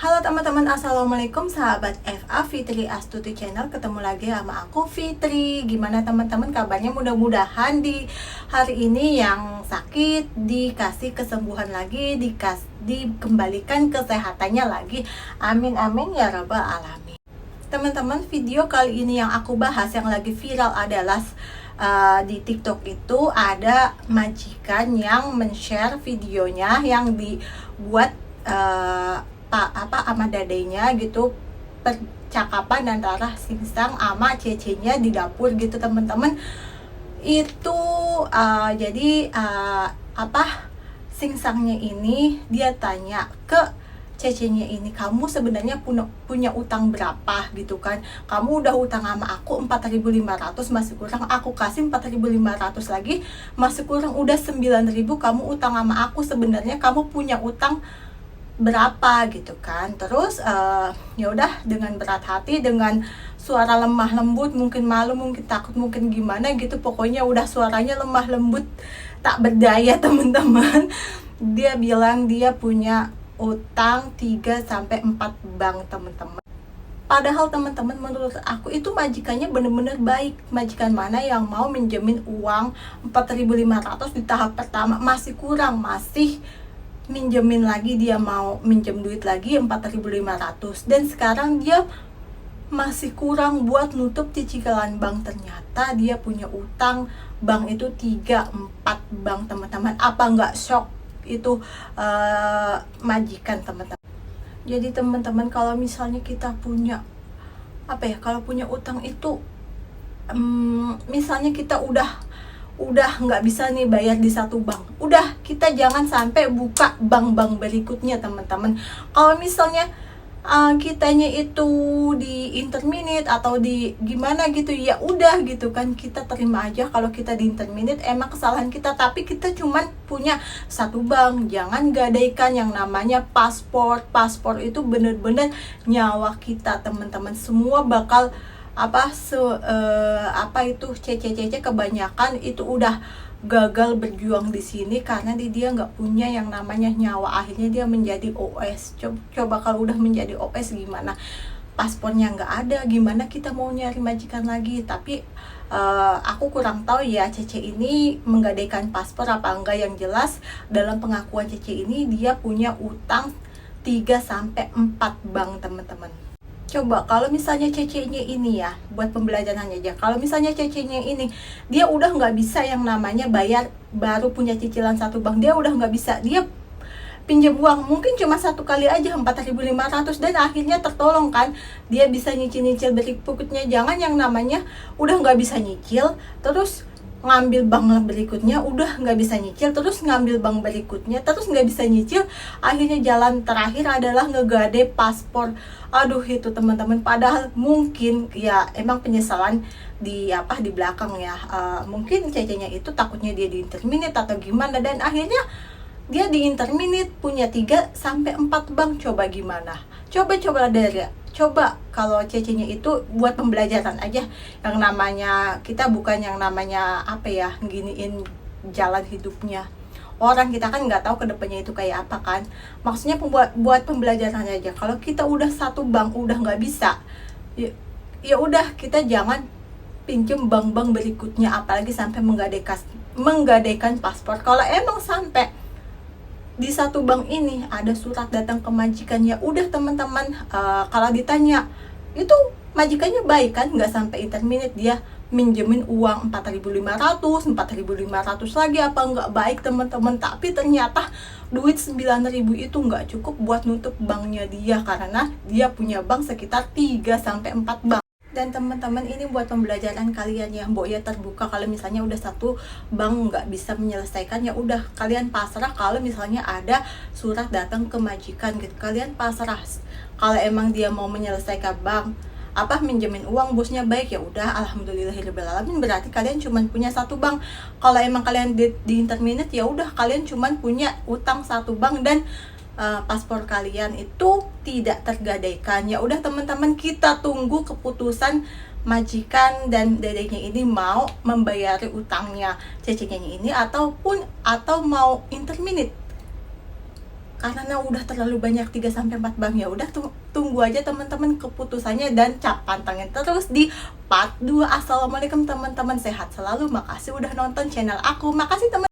Halo teman-teman, assalamualaikum sahabat FA Fitri Astuti Channel. Ketemu lagi sama aku Fitri. Gimana teman-teman kabarnya? Mudah-mudahan di hari ini yang sakit dikasih kesembuhan lagi, dikembalikan kesehatannya lagi. Amin amin ya rabbal alamin. Teman-teman, video kali ini yang aku bahas yang lagi viral adalah di TikTok itu ada majikan yang men-share videonya yang dibuat sama dadenya gitu, percakapan antara Singsang sama Cece-nya di dapur gitu teman-teman. Itu jadi Singsangnya ini dia tanya ke Cece-nya ini, kamu sebenarnya punya utang berapa gitu kan, kamu udah utang sama aku 4.500, masih kurang, aku kasih 4.500 lagi, masih kurang, udah 9.000, kamu utang sama aku, sebenarnya kamu punya utang berapa gitu kan. Terus ya udah, dengan berat hati, dengan suara lemah lembut, mungkin malu, mungkin takut, mungkin gimana gitu, pokoknya udah suaranya lemah lembut tak berdaya teman-teman. Dia bilang dia punya utang 3-4 bank teman-teman. Padahal teman-teman, menurut aku itu majikannya bener-bener baik. Majikan mana yang mau minjemin uang 4.500 di tahap pertama, masih kurang, masih minjemin lagi, dia mau minjem duit lagi 4.500, dan sekarang dia masih kurang buat nutup cicilan bank. Ternyata dia punya utang bank itu 3-4 bank teman-teman. Apa nggak shock itu majikan teman-teman? Jadi teman-teman, kalau misalnya kita punya kalau punya utang itu misalnya kita udah nggak bisa nih bayar di satu bank, udah kita jangan sampai buka bank-bank berikutnya teman-teman. Kalau misalnya kitanya itu di interminate atau di gimana gitu, ya udah gitu kan, kita terima aja kalau kita di interminate, emang kesalahan kita, tapi kita cuman punya satu bank. Jangan gadaikan yang namanya paspor itu bener-bener nyawa kita teman-teman. Semua bakal itu Cece kebanyakan itu udah gagal berjuang di sini karena dia nggak punya yang namanya nyawa. Akhirnya dia menjadi OS. Coba kalau udah menjadi OS gimana? Paspornya nggak ada, gimana kita mau nyari majikan lagi? Tapi aku kurang tahu ya Cece ini menggadaikan paspor apa enggak. Yang jelas dalam pengakuan Cece ini dia punya utang 3-4 bank teman-teman. Coba kalau misalnya Cece-nya ini ya, buat pembelajaran aja, kalau misalnya Cece-nya ini dia udah nggak bisa yang namanya bayar, baru punya cicilan satu bank, dia udah nggak bisa, dia pinjam uang mungkin cuma satu kali aja 4.500, dan akhirnya tertolong kan, dia bisa nyicil berikutnya. Jangan yang namanya udah nggak bisa nyicil terus ngambil bank berikutnya, udah nggak bisa nyicil terus ngambil bank berikutnya, terus nggak bisa nyicil, akhirnya jalan terakhir adalah ngegade paspor. Aduh itu teman-teman, padahal mungkin ya emang penyesalan di belakang ya, mungkin Cece-nya itu takutnya dia di interminate atau gimana, dan akhirnya dia di interminate punya 3-4 bank. Coba gimana? Coba kalau Cece-nya itu buat pembelajaran aja. Yang namanya kita bukan yang namanya giniin jalan hidupnya orang, kita kan nggak tahu kedepannya itu kayak apa kan. Maksudnya buat pembelajaran aja. Kalau kita udah satu bank udah nggak bisa, ya udah kita jangan pinjem bank-bank berikutnya, apalagi sampai menggadaikan paspor. Kalau emang sampai di satu bank ini ada surat datang ke majikan, ya udah teman-teman, kalau ditanya itu majikannya baik kan, nggak sampai interminate dia minjemin uang 4.500 lagi, apa nggak baik teman-teman. Tapi ternyata duit 9.000 itu nggak cukup buat nutup banknya dia, karena dia punya bank sekitar 3-4 bank. Dan teman-teman, ini buat pembelajaran kalian ya, mbok ya terbuka. Kalau misalnya udah satu bank nggak bisa menyelesaikan, ya udah kalian pasrah. Kalau misalnya ada surat datang ke majikan gitu, kalian pasrah. Kalau emang dia mau menyelesaikan bank minjemin uang, bosnya baik, ya udah alhamdulillahirobbilalamin, berarti kalian cuma punya satu bank. Kalau emang kalian di interminate, ya udah kalian cuma punya utang satu bank, dan paspor kalian itu tidak tergadaikan. Ya udah teman-teman, kita tunggu keputusan majikan dan dedeknya ini mau membayari utangnya Cece-nya ini atau mau interminate. karena udah terlalu banyak 3-4 bank. Ya udah tunggu aja teman-teman keputusannya, dan pantengin terus di part 2. Assalamualaikum teman-teman, sehat selalu. Makasih udah nonton channel aku. Makasih teman